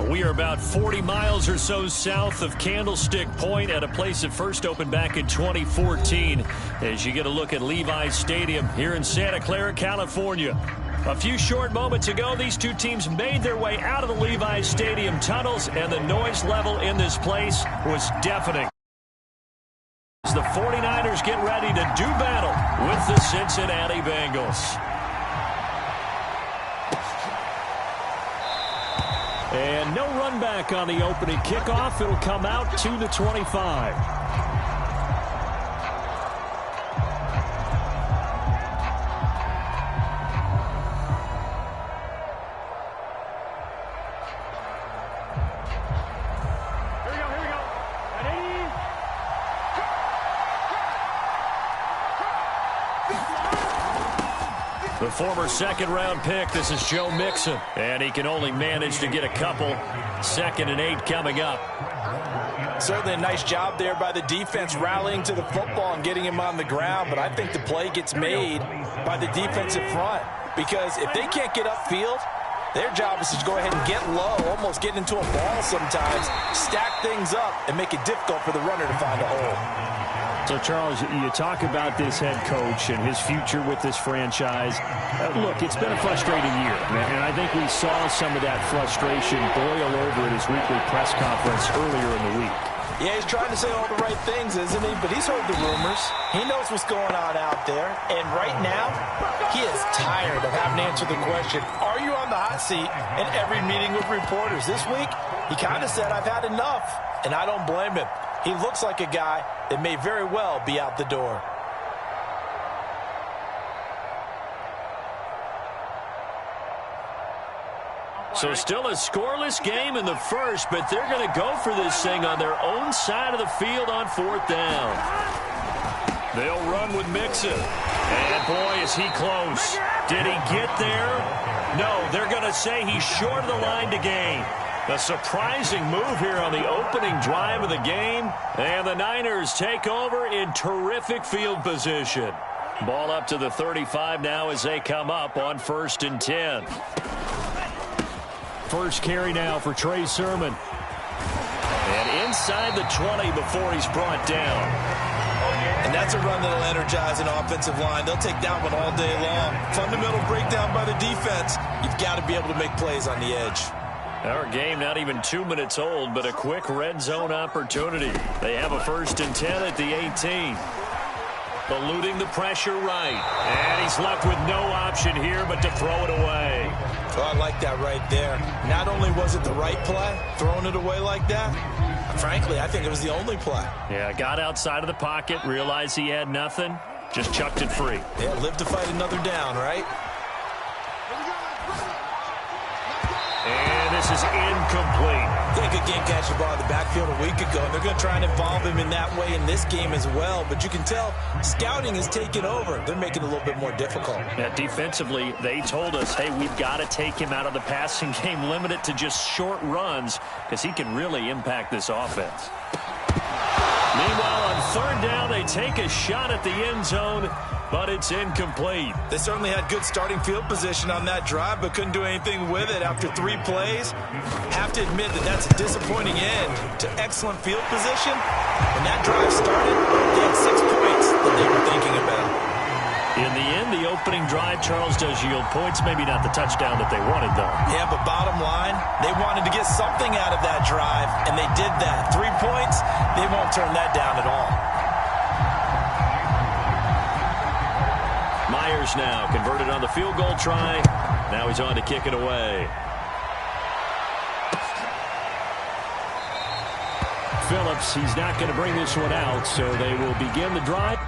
We are about 40 miles or so south of Candlestick Point at a place that first opened back in 2014 as you get a look at Levi's Stadium here in Santa Clara, California. A few short moments ago, these two teams made their way out of the Levi's Stadium tunnels, and the noise level in this place was deafening. As the 49ers get ready to do battle with the Cincinnati Bengals. And no run back on the opening kickoff. It'll come out to the 25. The former second-round pick, this is Joe Mixon, and he can only manage to get a couple. 2nd and 8 coming up. Certainly a nice job there by the defense rallying to the football and getting him on the ground, but I think the play gets made by the defensive front because if they can't get upfield, their job is to go ahead and get low, almost get into a ball sometimes, stack things up, and make it difficult for the runner to find a hole. So, Charles, you talk about this head coach and his future with this franchise. Look, it's been a frustrating year, and I think we saw some of that frustration boil over at his weekly press conference earlier in the week. Yeah, he's trying to say all the right things, isn't he? But he's heard the rumors. He knows what's going on out there. And right now, he is tired of having to answer the question, are you on the hot seat in every meeting with reporters? This week, he kind of said, I've had enough, and I don't blame him. He looks like a guy that may very well be out the door. So still a scoreless game in the first, but they're going to go for this thing on their own side of the field on 4th down. They'll run with Mixon. And boy, is he close. Did he get there? No, they're going to say he's short of the line to gain. A surprising move here on the opening drive of the game. And the Niners take over in terrific field position. Ball up to the 35 now as they come up on 1st and 10. First carry now for Trey Sermon. And inside the 20 before he's brought down. And that's a run that'll energize an offensive line. They'll take that one all day long. Fundamental breakdown by the defense. You've got to be able to make plays on the edge. Our game not even 2 minutes old, but a quick red zone opportunity. They have a 1st and 10 at the 18. Eluding the pressure right. And he's left with no option here but to throw it away. Oh, I like that right there. Not only was it the right play, throwing it away like that, frankly, I think it was the only play. Yeah, got outside of the pocket, realized he had nothing, just chucked it free. Yeah, live to fight another down, right? And this is incomplete. They good game catch the ball in the backfield a week ago, and they're going to try and involve him in that way in this game as well. But you can tell scouting is taking over. They're making it a little bit more difficult. Yeah, defensively, they told us, hey, we've got to take him out of the passing game, limit it to just short runs, because he can really impact this offense. Meanwhile, on 3rd down, they take a shot at the end zone, but it's incomplete. They certainly had good starting field position on that drive, but couldn't do anything with it after 3 plays. Have to admit that that's a disappointing end to excellent field position. When that drive started, they had 6 points that they were thinking about. In the end, the opening drive, Charles, does yield points. Maybe not the touchdown that they wanted, though. Yeah, but bottom line, they wanted to get something out of that drive, and they did that. 3 points, they won't turn that down at all. Myers now converted on the field goal try. Now he's on to kick it away. Phillips, he's not going to bring this one out, so they will begin the drive.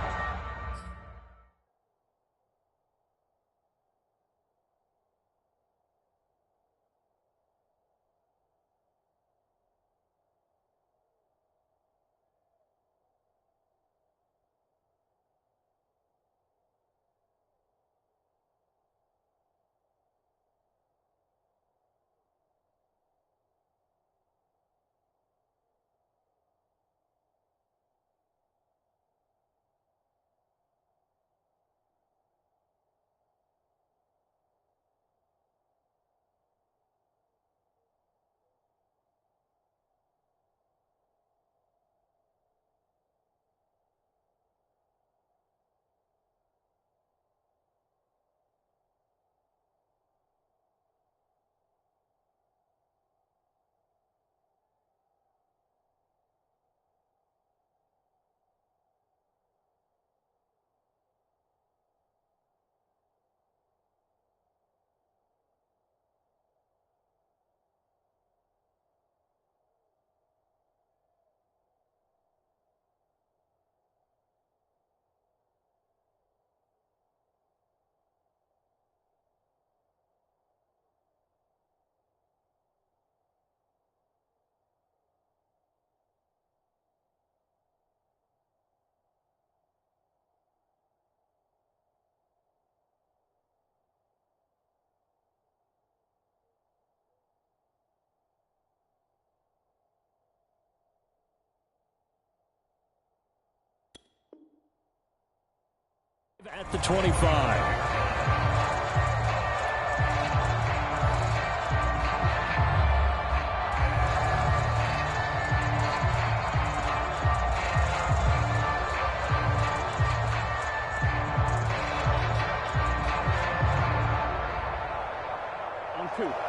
At the 25.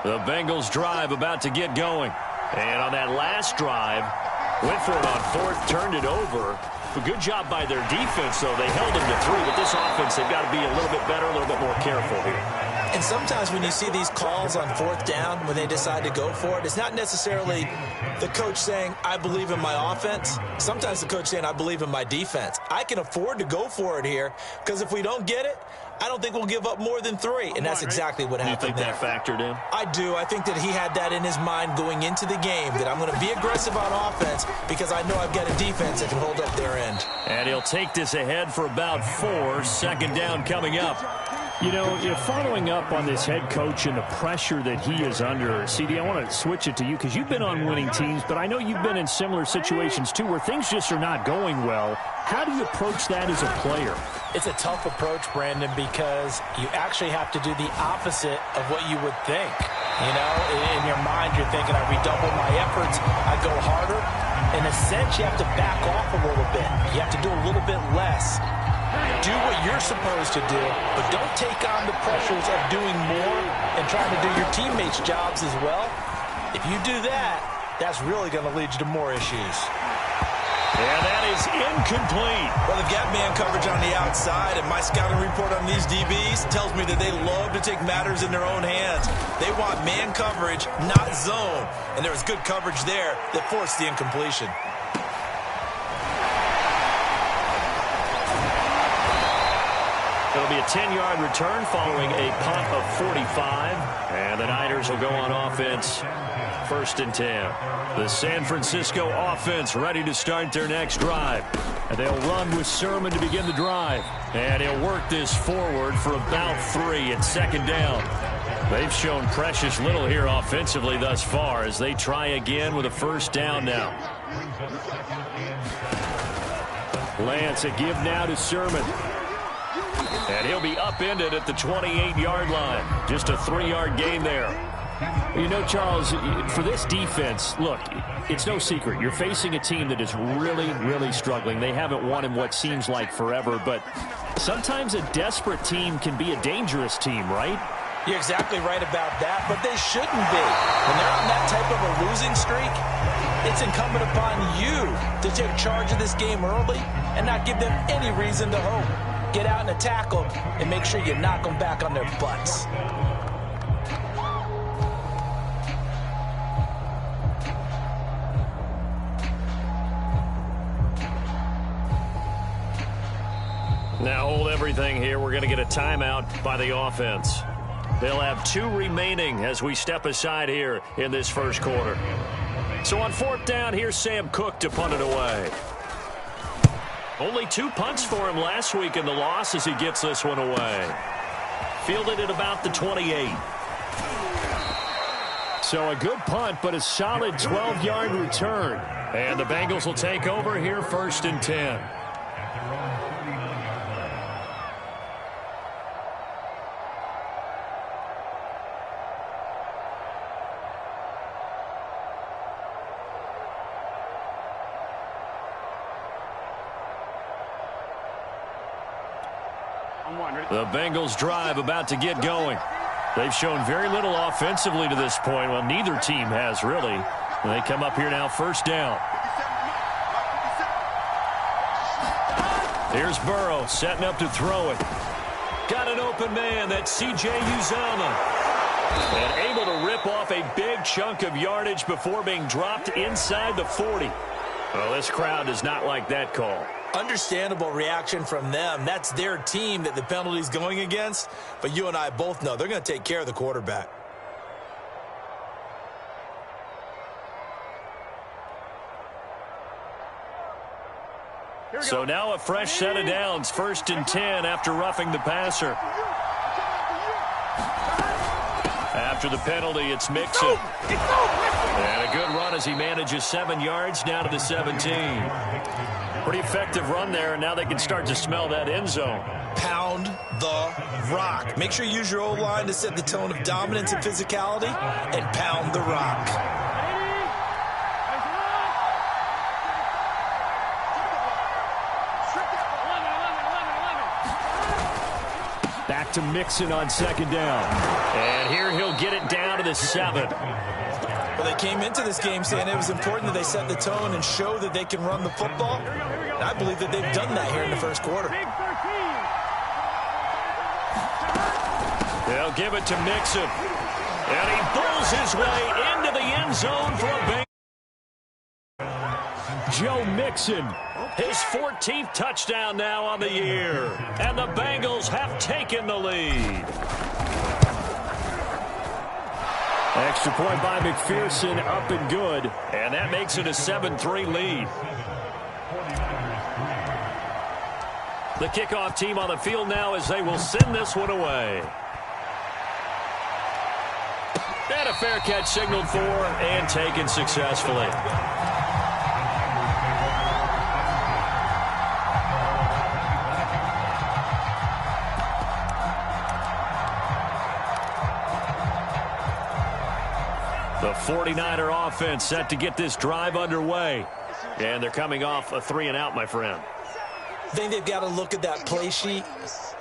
The Bengals drive about to get going. And on that last drive, went for it on fourth, turned it over. A good job by their defense, though. They held them to 3, but this offense, they've got to be a little bit better, a little bit more careful here. And sometimes when you see these calls on fourth down, when they decide to go for it, it's not necessarily the coach saying, I believe in my offense. Sometimes the coach saying, I believe in my defense. I can afford to go for it here, because if we don't get it, I don't think we'll give up more than 3, and that's exactly what happened there. You think that factored in? I do. I think that he had that in his mind going into the game, that I'm going to be aggressive on offense because I know I've got a defense that can hold up their end. And he'll take this ahead for about 4. Second down coming up. You know, following up on this head coach and the pressure that he is under, CD, I want to switch it to you because you've been on winning teams, but I know you've been in similar situations too where things just are not going well. How do you approach that as a player? It's a tough approach, Brandon, because you actually have to do the opposite of what you would think. You know, in your mind, you're thinking, I redouble my efforts, I go harder. In a sense, you have to back off a little bit. You have to do a little bit less. Do what you're supposed to do, but don't take on the pressures of doing more and trying to do your teammates' jobs as well. If you do that, that's really going to lead you to more issues. And that is incomplete. Well, they've got man coverage on the outside, and my scouting report on these DBs tells me that they love to take matters in their own hands. They want man coverage, not zone. And there was good coverage there that forced the incompletion. It'll be a 10-yard return following a punt of 45. And the Niners will go on offense. 1st and 10. The San Francisco offense ready to start their next drive. And they'll run with Sermon to begin the drive. And he'll work this forward for about 3 at second down. They've shown precious little here offensively thus far as they try again with a first down now. Lance, a give now to Sermon. And he'll be upended at the 28-yard line. Just a 3-yard gain there. You know, Charles, for this defense, look, it's no secret. You're facing a team that is really, really struggling. They haven't won in what seems like forever, but sometimes a desperate team can be a dangerous team, right? You're exactly right about that, but they shouldn't be. When they're on that type of a losing streak, it's incumbent upon you to take charge of this game early and not give them any reason to hope. Get out and attack them and make sure you knock them back on their butts. Now hold everything here. We're going to get a timeout by the offense. They'll have 2 remaining as we step aside here in this first quarter. So on 4th down, here's Sam Cook to punt it away. Only 2 punts for him last week in the loss as he gets this one away. Fielded at about the 28. So a good punt, but a solid 12-yard return. And the Bengals will take over here 1st and 10. The Bengals drive about to get going. They've shown very little offensively to this point. Well, neither team has really. And they come up here now 1st down. Here's Burrow setting up to throw it. Got an open man. That's C.J. Uzomah. And able to rip off a big chunk of yardage before being dropped inside the 40. Well, this crowd does not like that call. Understandable reaction from them. That's their team that the penalty's going against. But you and I both know they're going to take care of the quarterback. So now a fresh set of downs. 1st and 10 after roughing the passer. After the penalty, it's Mixon. And a good run as he manages 7 yards down to the 17. Pretty effective run there, and now they can start to smell that end zone. Pound the rock. Make sure you use your O-line to set the tone of dominance and physicality, and pound the rock. Back to Mixon on second down. And here he'll get it down to the 7. Well, they came into this game saying it was important that they set the tone and show that they can run the football. And I believe that they've done that here in the first quarter. They'll give it to Mixon. And he bulls his way into the end zone for a bang. Joe Mixon. His 14th touchdown now on the year. And the Bengals have taken the lead. Extra point by McPherson, up and good. And that makes it a 7-3 lead. The kickoff team on the field now as they will send this one away. And a fair catch signaled for and taken successfully. The 49er offense set to get this drive underway. And they're coming off a 3-and-out, my friend. I think they've got to look at that play sheet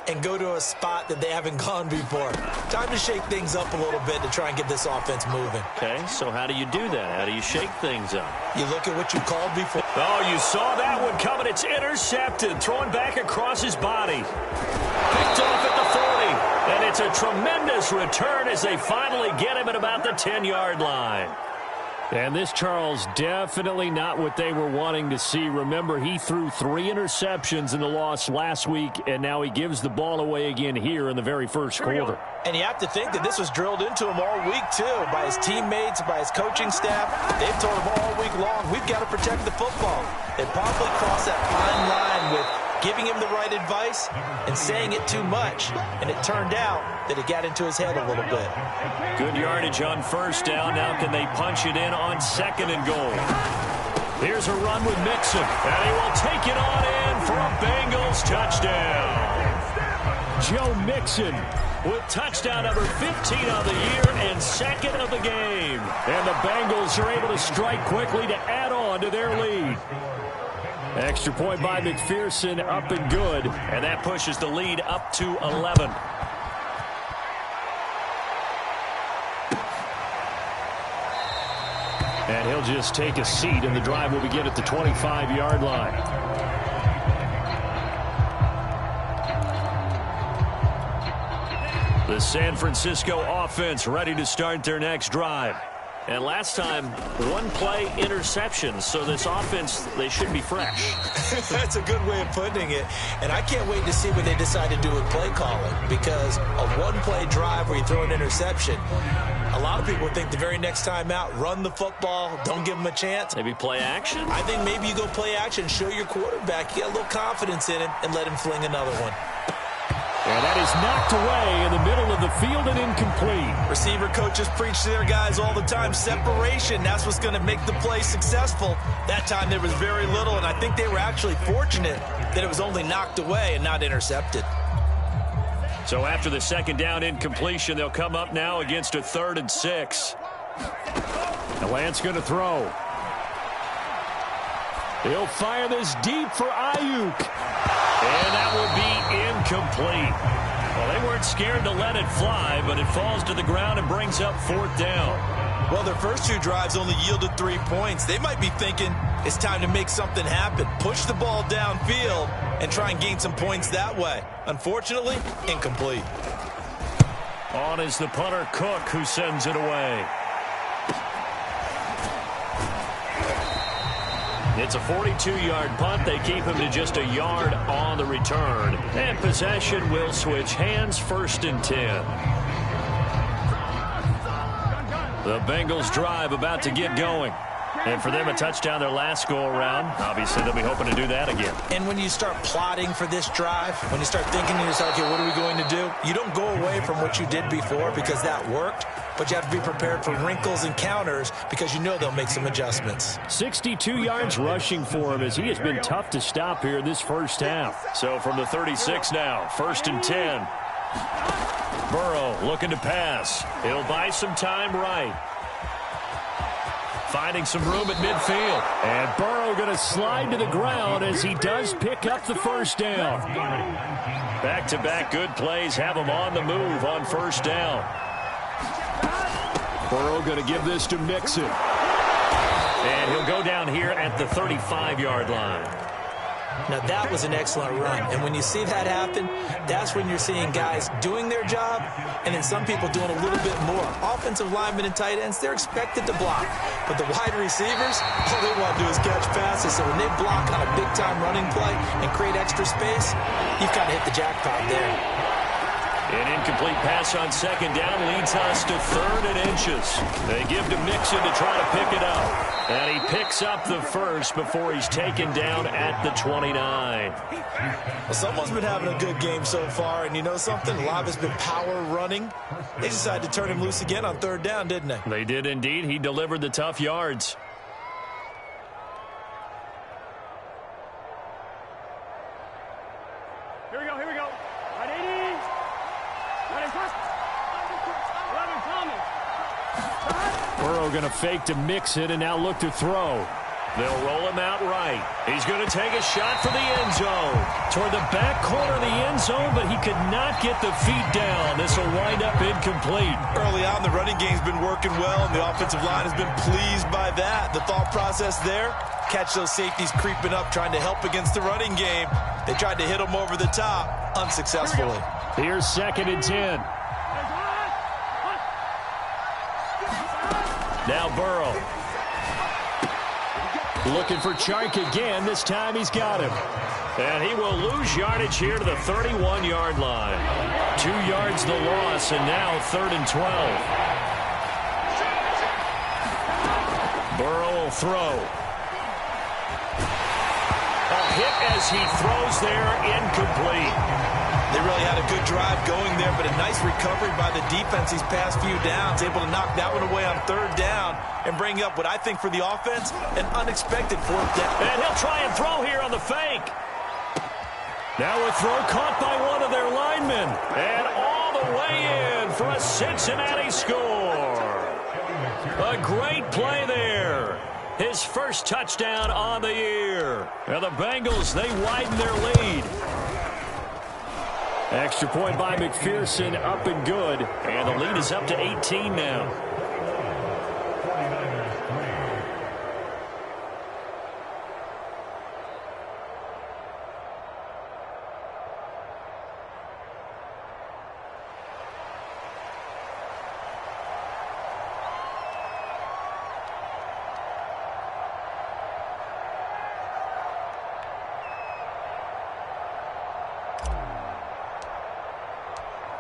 and go to a spot that they haven't gone before. Time to shake things up a little bit to try and get this offense moving. Okay, so how do you do that? How do you shake things up? You look at what you called before. Oh, you saw that one coming. It's intercepted. Throwing back across his body. Picked off at the 40. And it's a tremendous return as they finally get him at about the 10-yard line. And this, Charles, definitely not what they were wanting to see. Remember, he threw 3 interceptions in the loss last week, and now he gives the ball away again here in the very first quarter. And you have to think that this was drilled into him all week, too, by his teammates, by his coaching staff. They've told him all week long, we've got to protect the football. They probably crossed that fine line with giving him the right advice and saying it too much. And it turned out that it got into his head a little bit. Good yardage on first down. Now can they punch it in on second and goal? Here's a run with Mixon. And he will take it on in for a Bengals touchdown. Joe Mixon with touchdown number 15 of the year and second of the game. And the Bengals are able to strike quickly to add on to their lead. Extra point by McPherson, up and good. And that pushes the lead up to 11. And he'll just take a seat, and the drive will begin at the 25-yard line. The San Francisco offense ready to start their next drive. And last time, 1-play interception. So this offense, they should be fresh. That's a good way of putting it. And I can't wait to see what they decide to do with play calling. Because a 1-play drive where you throw an interception, a lot of people think the very next time out, run the football, don't give them a chance. Maybe play action? I think maybe you go play action, show your quarterback you got a little confidence in him, and let him fling another one. And that is knocked away in the middle of the field and incomplete. Receiver coaches preach to their guys all the time. Separation, that's what's going to make the play successful. That time there was very little, and I think they were actually fortunate that it was only knocked away and not intercepted. So after the second down incompletion, they'll come up now against a 3rd and 6. And Lance going to throw. He'll fire this deep for Ayuk. And that will be incomplete. Well, they weren't scared to let it fly, but it falls to the ground and brings up 4th down. Well, their first 2 drives only yielded 3 points. They might be thinking it's time to make something happen. Push the ball downfield and try and gain some points that way. Unfortunately, incomplete. On is the punter, Cook, who sends it away. It's a 42-yard punt. They keep him to just a yard on the return. And possession will switch hands, 1st and 10. The Bengals drive about to get going. And for them, a touchdown their last go-around. Obviously, they'll be hoping to do that again. And when you start plotting for this drive, when you start thinking to yourself, okay, what are we going to do? You don't go away from what you did before because that worked. but you have to be prepared for wrinkles and counters because you know they'll make some adjustments. 62 yards rushing for him as he has been tough to stop here this first half. So from the 36 now, 1st and 10. Burrow looking to pass. He'll buy some time right. Finding some room at midfield. And Burrow going to slide to the ground as he does pick up the first down. Back-to-back good plays have him on the move on first down. Burrow going to give this to Mixon. And he'll go down here at the 35-yard line. Now, that was an excellent run. And when you see that happen, that's when you're seeing guys doing their job and then some people doing a little bit more. Offensive linemen and tight ends, they're expected to block. But the wide receivers, all they want to do is catch passes. So when they block on a big-time running play and create extra space, you've kind of hit the jackpot there. An incomplete pass on second down leads us to 3rd and inches. They give to Mixon to try to pick it up. And he picks up the first before he's taken down at the 29. Well, someone's been having a good game so far, and you know something? A lot of it's been power running. They decided to turn him loose again on 3rd down, didn't they? They did indeed. He delivered the tough yards. Here we go, here we go. Right, 80. Burrow going to fake to Mixon and now look to throw. They'll roll him out right. He's going to take a shot for the end zone. Toward the back corner of the end zone, but he could not get the feet down. This will wind up incomplete. Early on, the running game's been working well, and the offensive line has been pleased by that. The thought process there, catch those safeties creeping up, trying to help against the running game. They tried to hit them over the top, unsuccessfully. Here's 2nd and 10. Now Burrow. Looking for Chark again. This time he's got him. And he will lose yardage here to the 31-yard line. 2 yards the loss, and now 3rd and 12. Burrow will throw. A hit as he throws there, incomplete. They really had a good drive going there, but a nice recovery by the defense these past few downs, able to knock that one away on 3rd down and bring up what I think for the offense, an unexpected 4th down. And he'll try and throw here on the fake. Now a throw caught by one of their linemen. And all the way in for a Cincinnati score. A great play there. His first touchdown on the year. And the Bengals, they widen their lead. Extra point by McPherson, up and good. And the lead is up to 18 now.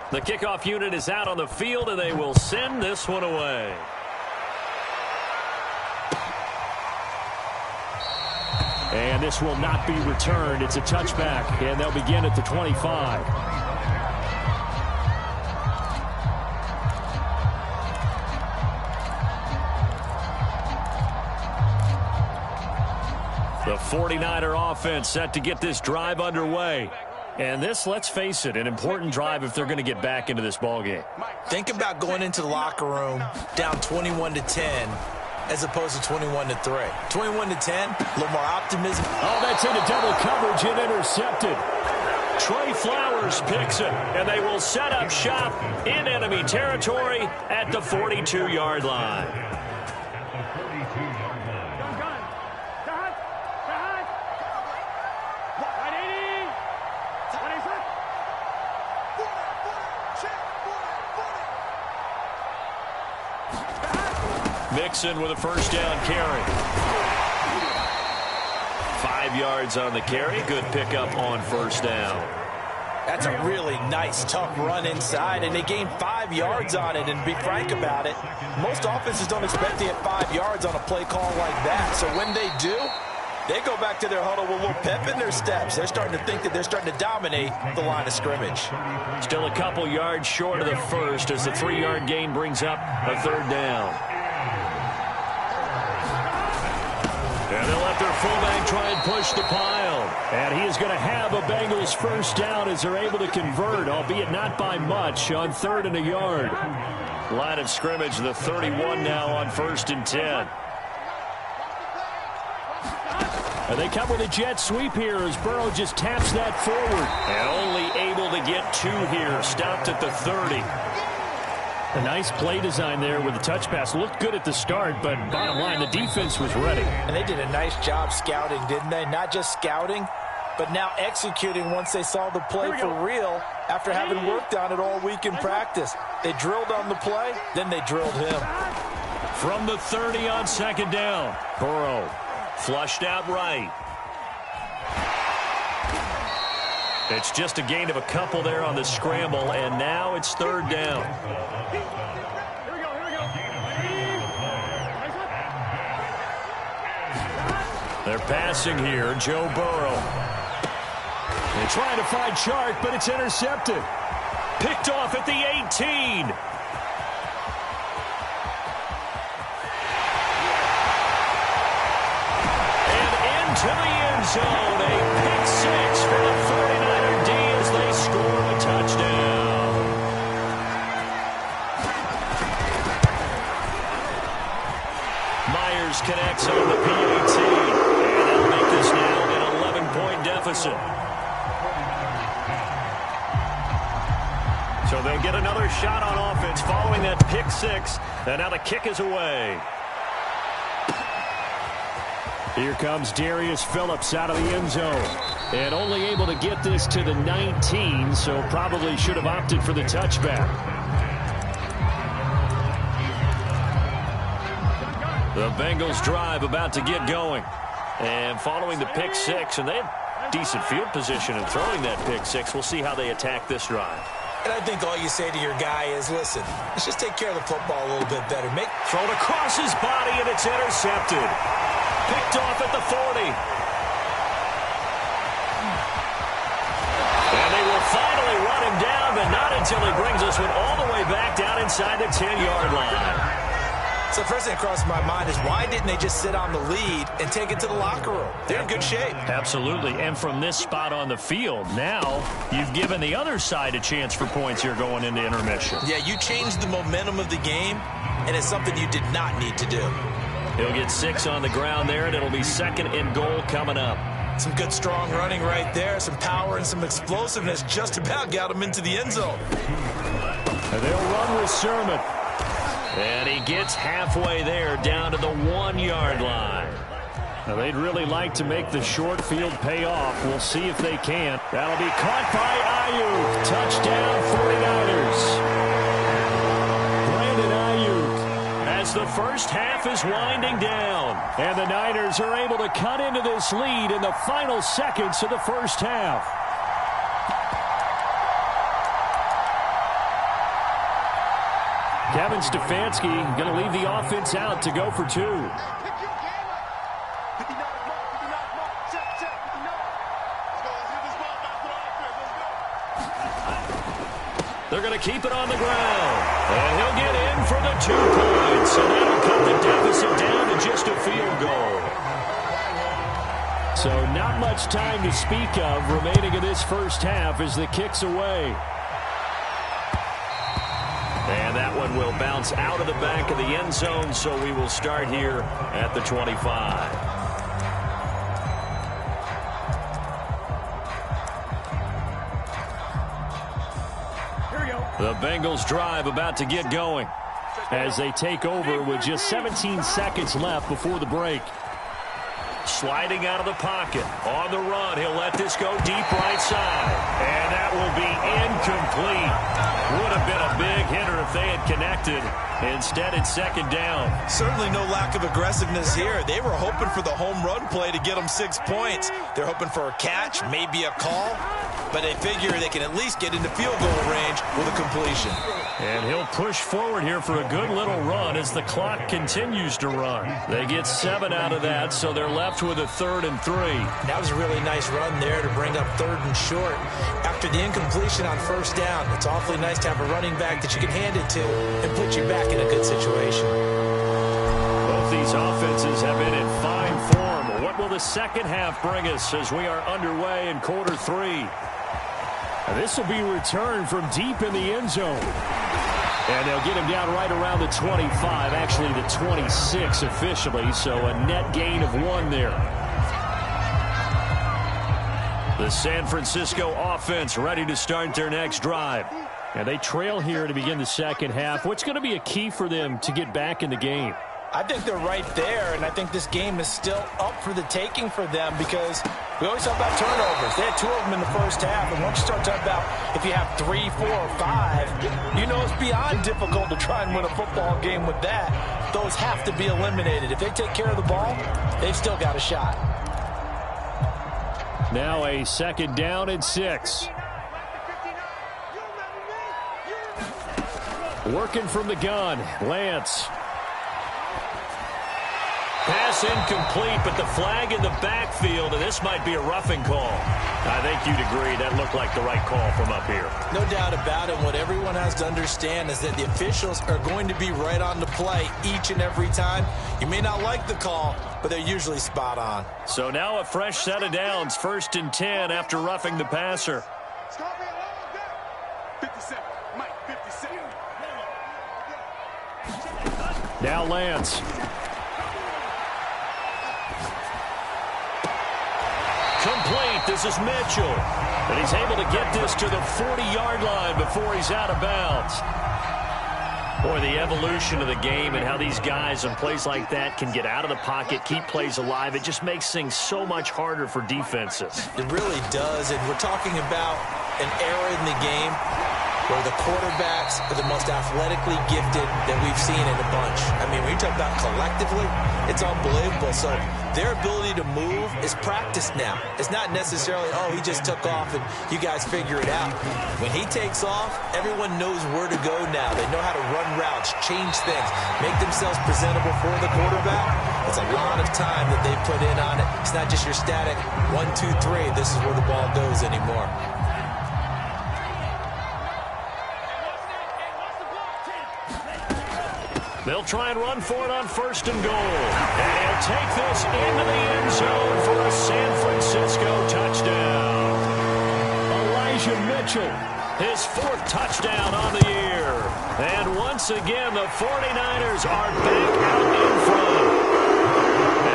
The kickoff unit is out on the field, and they will send this one away. And this will not be returned. It's a touchback, and they'll begin at the 25. The 49er offense set to get this drive underway. And this, let's face it, an important drive if they're going to get back into this ballgame. Think about going into the locker room down 21-10 as opposed to 21-3. 21-10, a little more optimism. Oh, that's into double coverage and intercepted. Trey Flowers picks it, and they will set up shop in enemy territory at the 42-yard line. Mixon with a first down carry. 5 yards on the carry. Good pickup on first down. That's a really nice, tough run inside, and they gained 5 yards on it. And to be frank about it, most offenses don't expect to get 5 yards on a play call like that. So when they do, They go back to their huddle with a little pep in their steps. They're starting to think that they're starting to dominate the line of scrimmage. Still a couple yards short of the first as the 3-yard gain brings up a 3rd down. And they'll let their fullback try and push the pile. And he is going to have a Bengals first down as they're able to convert, albeit not by much, on 3rd and a yard. Line of scrimmage, the 31 now on 1st and 10. And they come with a jet sweep here as Burrow just taps that forward. And only able to get 2 here. Stopped at the 30. A nice play design there with the touch pass. Looked good at the start, but bottom line, the defense was ready. And they did a nice job scouting, didn't they? Not just scouting, but now executing once they saw the play for real after having worked on it all week in practice. They drilled on the play, then they drilled him. From the 30 on 2nd down. Burrow flushed out right. It's just a gain of a couple there on the scramble, and now it's 3rd down. They're passing here, Joe Burrow. They're trying to find Chark, but it's intercepted. Picked off at the 18. To the end zone, a pick 6 for the 49er D as they score a touchdown. Myers connects on the PAT, and that'll make this now an 11-point deficit. So they'll get another shot on offense following that pick 6, and now the kick is away. Here comes Darius Phillips out of the end zone. And only able to get this to the 19, so probably should have opted for the touchback. The Bengals drive about to get going. And following the pick 6, and they had decent field position in throwing that pick 6. We'll see how they attack this drive. And I think all you say to your guy is, listen, let's just take care of the football a little bit better. Thrown across his body, and it's intercepted. Picked off at the 40. And they will finally run him down, but not until he brings this one all the way back down inside the 10-yard line. So the first thing that crossed my mind is why didn't they just sit on the lead and take it to the locker room? They're in good shape. Absolutely. And from this spot on the field, now you've given the other side a chance for points here going into intermission. Yeah, you changed the momentum of the game, and it's something you did not need to do. He'll get 6 on the ground there, and it'll be 2nd and goal coming up. Some good, strong running right there. Some power and some explosiveness just about got him into the end zone. And they'll run with Sermon. And he gets halfway there down to the 1-yard line. Now, they'd really like to make the short field pay off. We'll see if they can. That'll be caught by Ayuk. Touchdown, 49ers. As the first half is winding down. And the Niners are able to cut into this lead in the final seconds of the first half. Kevin Stefanski going to leave the offense out to go for 2. They're going to keep it on the ground. And he'll get in for the 2 points. And that'll cut the deficit down to just a field goal. So not much time to speak of remaining in this first half as the kick's away. And that one will bounce out of the back of the end zone, so we will start here at the 25. The Bengals drive about to get going as they take over with just 17 seconds left before the break. Sliding out of the pocket. On the run, he'll let this go deep right side. And that will be incomplete. Would have been a big hitter if they had connected. Instead, it's 2nd down. Certainly no lack of aggressiveness here. They were hoping for the home run play to get them 6 points. They're hoping for a catch, maybe a call. but they figure they can at least get into field goal range with a completion. And he'll push forward here for a good little run as the clock continues to run. They get 7 out of that, so they're left with a 3rd and 3. That was a really nice run there to bring up 3rd and short. After the incompletion on 1st down, it's awfully nice to have a running back that you can hand it to and put you back in a good situation. Both these offenses have been in fine form. What will the second half bring us as we are underway in quarter 3? And this will be returned from deep in the end zone. And they'll get him down right around the 25, actually the 26 officially, so a net gain of 1 there. The San Francisco offense ready to start their next drive. And they trail here to begin the second half. What's going to be a key for them to get back in the game? I think they're right there, and I think this game is still up for the taking for them because we always talk about turnovers. They had 2 of them in the first half, and once you start talking about if you have 3, 4, or 5, you know it's beyond difficult to try and win a football game with that. Those have to be eliminated. If they take care of the ball, they've still got a shot. Now a 2nd down and 6. Working from the gun, Lance. Pass incomplete, but the flag in the backfield, and this might be a roughing call. I think you'd agree that looked like the right call from up here. No doubt about it. What everyone has to understand is that the officials are going to be right on the play each and every time. You may not like the call, but they're usually spot on. So now a fresh set of downs, 1st and 10 after roughing the passer. 57. Mike, 57. Now Lance. Complete. This is Mitchell. And he's able to get this to the 40-yard line before he's out of bounds. Boy, the evolution of the game and how these guys on plays like that can get out of the pocket, keep plays alive, it just makes things so much harder for defenses. It really does, and we're talking about an era in the game where the quarterbacks are the most athletically gifted that we've seen in a bunch. I mean, when you talk about collectively, it's unbelievable. So their ability to move is practiced now. It's not necessarily, oh, he just took off and you guys figure it out. When he takes off, everyone knows where to go now. They know how to run routes, change things, make themselves presentable for the quarterback. It's a lot of time that they put in on it. It's not just your static 1, 2, 3, this is where the ball goes anymore. They'll try and run for it on 1st and goal. And he'll take this into the end zone for a San Francisco touchdown. Elijah Mitchell. His 4th touchdown on the year. And once again, the 49ers are back out in front.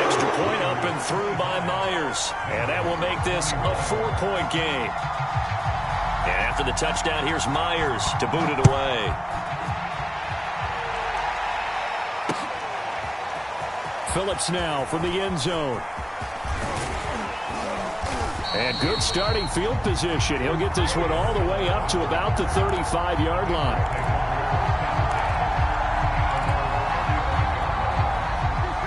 Extra point up and through by Myers. And that will make this a 4-point game. And after the touchdown, here's Myers to boot it away. Phillips now from the end zone. And good starting field position. He'll get this one all the way up to about the 35-yard line.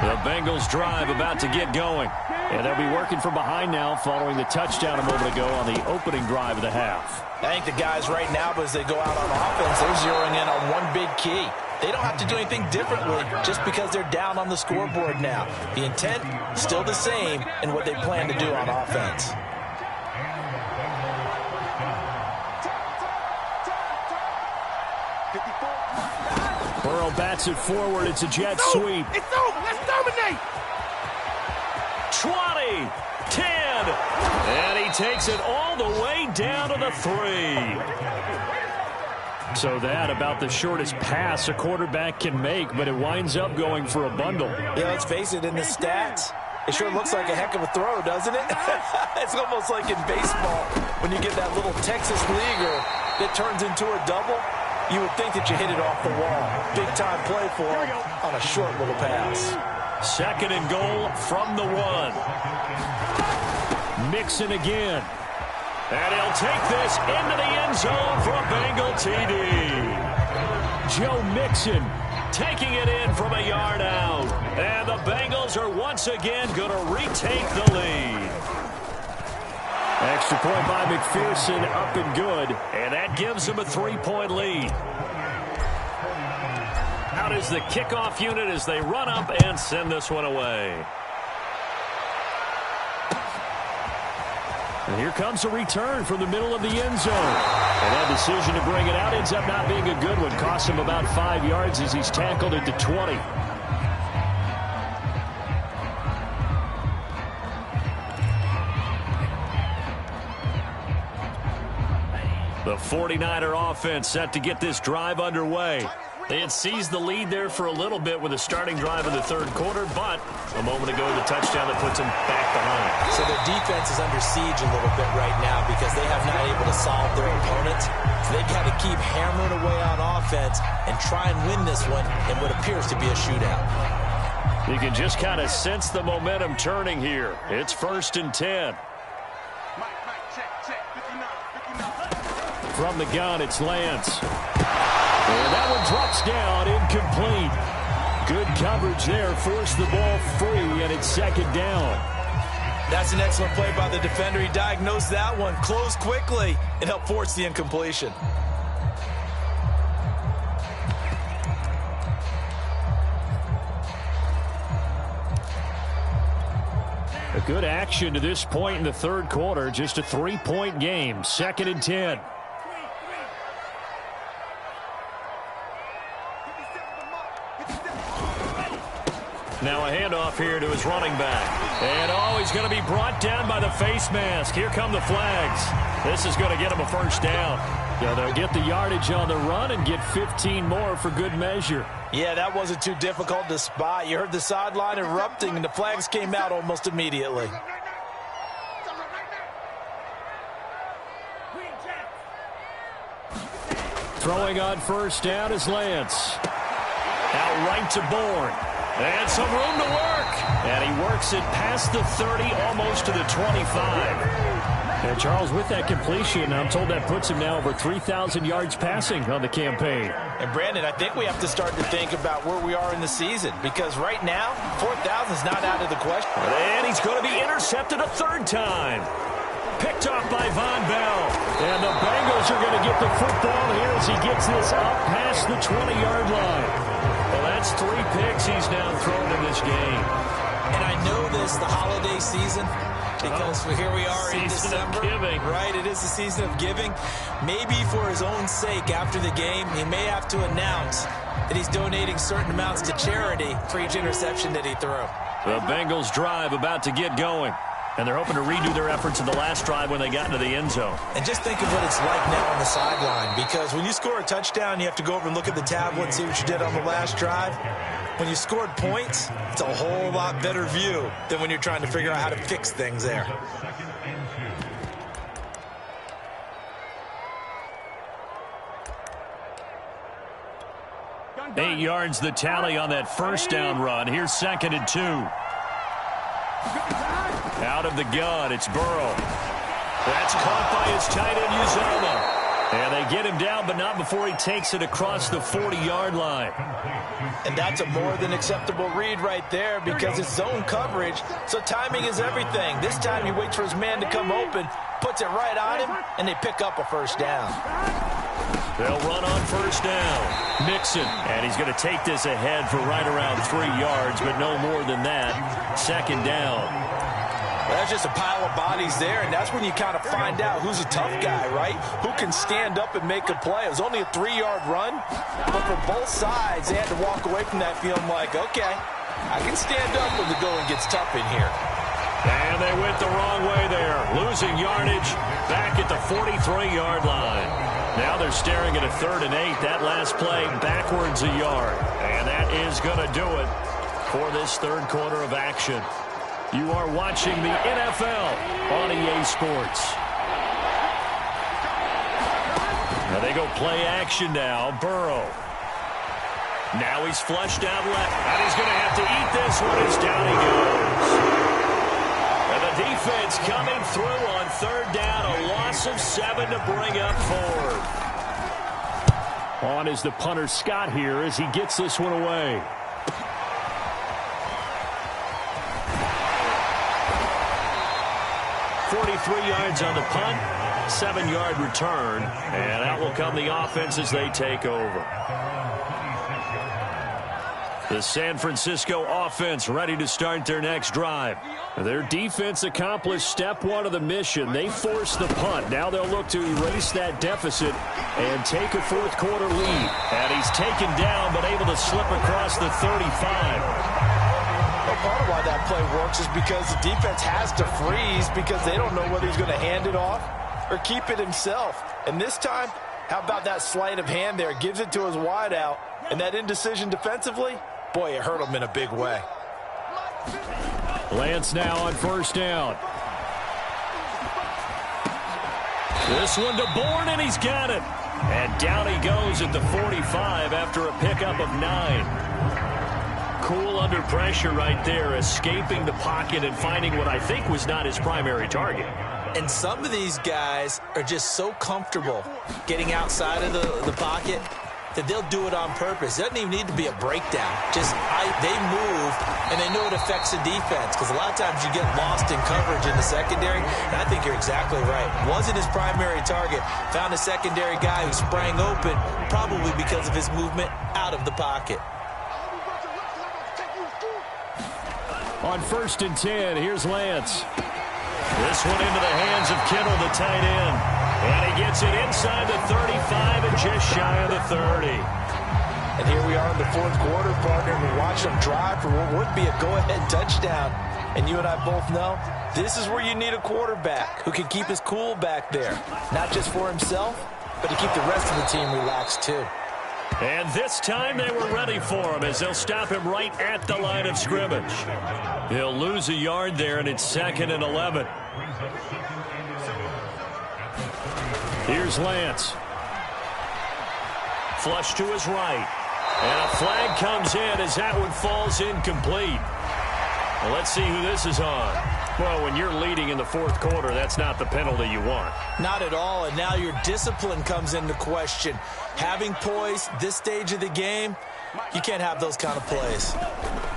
The Bengals drive about to get going. And they'll be working from behind now following the touchdown a moment ago on the opening drive of the half. I think the guys right now, as they go out on offense, they're zeroing in on one big key. They don't have to do anything differently just because they're down on the scoreboard now. The intent still the same in what they plan to do on offense. Burrow bats it forward. It's a jet sweep. It's over. Let's dominate. 20, 10, and he takes it all the way down to the 3. So that about the shortest pass a quarterback can make, but it winds up going for a bundle. Yeah, let's face it, in the stats, it sure looks like a heck of a throw, doesn't it? It's almost like in baseball when you get that little Texas leaguer that turns into a double. You would think that you hit it off the wall. Big time play for him on a short little pass. 2nd and goal from the 1. Mixon again. And he'll take this into the end zone for a Bengal TD. Joe Mixon taking it in from a yard out. And the Bengals are once again going to retake the lead. Extra point by McPherson, up and good. And that gives them a 3-point lead. Out is the kickoff unit as they run up and send this one away. And here comes a return from the middle of the end zone. And that decision to bring it out ends up not being a good one. Costs him about 5 yards as he's tackled at the 20. The 49er offense set to get this drive underway. They had seized the lead there for a little bit with a starting drive in the third quarter, but a moment ago, the touchdown that puts them back behind. So their defense is under siege a little bit right now because they have not able to solve their opponents. So they've got to keep hammering away on offense and try and win this one in what appears to be a shootout. You can just kind of sense the momentum turning here. It's 1st and 10. From the gun, it's Lance. And that one drops down, incomplete. Good coverage there, forced the ball free, and it's 2nd down. That's an excellent play by the defender. He diagnosed that one, closed quickly, and helped force the incompletion. A good action to this point in the third quarter. Just a 3-point game. 2nd and 10. Now a handoff here to his running back. And he's going to be brought down by the face mask. Here come the flags. This is going to get him a 1st down. Yeah, they'll get the yardage on the run and get 15 more for good measure. Yeah, that wasn't too difficult to spot. You heard the sideline erupting, and the flags came out almost immediately. Throwing on 1st down is Lance. Out right to Bourne. And some room to work. And he works it past the 30, almost to the 25. And Charles, with that completion, I'm told that puts him now over 3,000 yards passing on the campaign. And Brandon, I think we have to start to think about where we are in the season, because right now, 4,000 is not out of the question. And he's going to be intercepted a 3rd time. Picked off by Von Bell. And the Bengals are going to get the football here as he gets this up past the 20-yard line. Well, that's 3 picks he's now thrown in this game. And I know this, the holiday season, because here we are in December. Giving. Right, it is the season of giving. Maybe for his own sake after the game, he may have to announce that he's donating certain amounts to charity for each interception that he threw. The Bengals drive about to get going. And they're hoping to redo their efforts in the last drive when they got into the end zone. And just think of what it's like now on the sideline, because when you score a touchdown, you have to go over and look at the tablet and see what you did on the last drive. When you scored points, it's a whole lot better view than when you're trying to figure out how to fix things there. Eight yards the tally on that 1st down run. Here's 2nd and 2. Out of the gun, it's Burrow. That's caught by his tight end, Uzomah. And they get him down, but not before he takes it across the 40-yard line. And that's a more than acceptable read right there, because it's zone coverage, so timing is everything. This time he waits for his man to come open, puts it right on him, and they pick up a 1st down. They'll run on 1st down. Mixon, and he's going to take this ahead for right around 3 yards, but no more than that. 2nd down. Well, that's just a pile of bodies there, and that's when you kind of find out who's a tough guy, right? Who can stand up and make a play. It was only a 3-yard run, but for both sides, they had to walk away from that feeling like, okay, I can stand up when the going gets tough in here. And they went the wrong way there, losing yardage back at the 43-yard line. Now they're staring at a 3rd and 8. That last play backwards a yard. And that is going to do it for this third quarter of action. You are watching the NFL on EA Sports. Now they go play action now. Burrow. Now he's flushed out left. And he's going to have to eat this one as down he goes. And the defense coming through on 3rd down. A loss of 7 to bring up 4. On is the punter Scott here as he gets this one away. 43 yards on the punt, 7-yard return, and out will come the offense as they take over. The San Francisco offense ready to start their next drive. Their defense accomplished step one of the mission. They forced the punt. Now they'll look to erase that deficit and take a fourth-quarter lead. And he's taken down but able to slip across the 35. Well, part of why that play works is because the defense has to freeze because they don't know whether he's going to hand it off or keep it himself. And this time, how about that sleight of hand there? Gives it to his wideout. And that indecision defensively, boy, it hurt him in a big way. Lance now on first down. This one to Bourne, and he's got it. And down he goes at the 45 after a pickup of 9. Cool under pressure right there, escaping the pocket and finding what I think was not his primary target. And some of these guys are just so comfortable getting outside of the pocket that they'll do it on purpose. It doesn't even need to be a breakdown. Just they move, and they know it affects the defense because a lot of times you get lost in coverage in the secondary, and I think you're exactly right. Wasn't his primary target. Found a secondary guy who sprang open, probably because of his movement out of the pocket. On 1st and 10, here's Lance. This one into the hands of Kittle, the tight end. And he gets it inside the 35 and just shy of the 30. And here we are in the fourth quarter, partner, and we're watching them drive for what would be a go-ahead touchdown. And you and I both know this is where you need a quarterback who can keep his cool back there. Not just for himself, but to keep the rest of the team relaxed too. And this time they were ready for him as they'll stop him right at the line of scrimmage. He'll lose a yard there, and it's 2nd and 11. Here's Lance. Flush to his right. And a flag comes in as that one falls incomplete. Well, let's see who this is on. Well, when you're leading in the fourth quarter, that's not the penalty you want. Not at all, and now your discipline comes into question. Having poise this stage of the game, you can't have those kind of plays.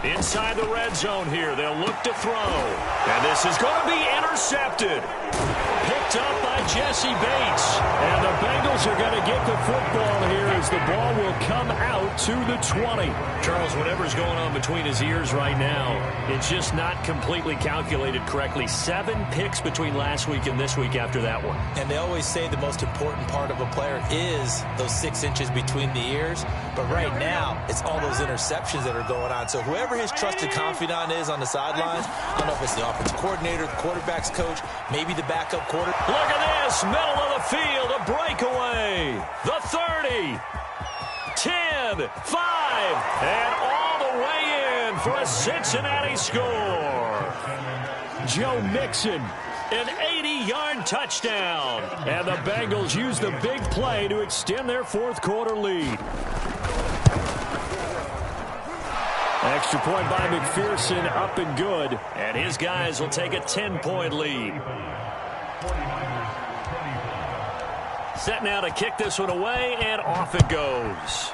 Inside the red zone here, they'll look to throw. And this is going to be intercepted. Picked up by Jesse Bates. And the Bengals are going to get the football here as the ball will come out to the 20. Charles, whatever's going on between his ears right now, it's just not completely calculated correctly. 7 picks between last week and this week after that one. And they always say the most important part of a player is those 6 inches between the ears. But right now, it's all those interceptions that are going on. So whoever his trusted confidant is on the sidelines, I don't know if it's the offensive coordinator, the quarterback's coach, maybe the backup quarterback. Look at this, middle of the field, a breakaway. The 30, 10, 5, and all the way in for a Cincinnati score. Joe Mixon. An 80-yard touchdown. And the Bengals use the big play to extend their fourth quarter lead. Extra point by McPherson, up and good. And his guys will take a 10-point lead. Set now to kick this one away, and off it goes.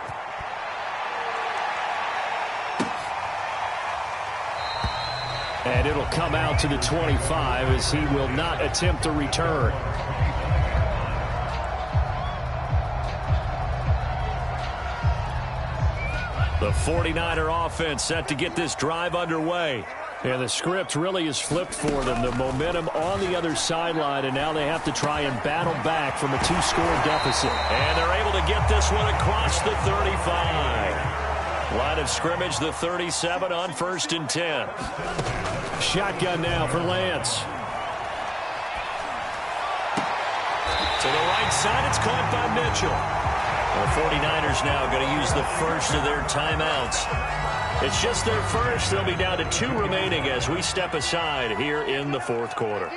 And it'll come out to the 25 as he will not attempt a return. The 49er offense set to get this drive underway. And the script really is flipped for them. The momentum on the other sideline, and now they have to try and battle back from a 2-score deficit. And they're able to get this one across the 35. Line of scrimmage, the 37 on 1st and 10. Shotgun now for Lance. To the right side, it's caught by Mitchell. The 49ers now going to use the first of their timeouts. It's just their first. They'll be down to 2 remaining as we step aside here in the fourth quarter.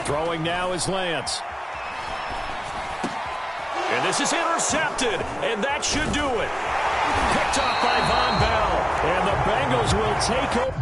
Throwing now is Lance. And this is intercepted, and that should do it. Picked off by Von Bell. And the Bengals will take over.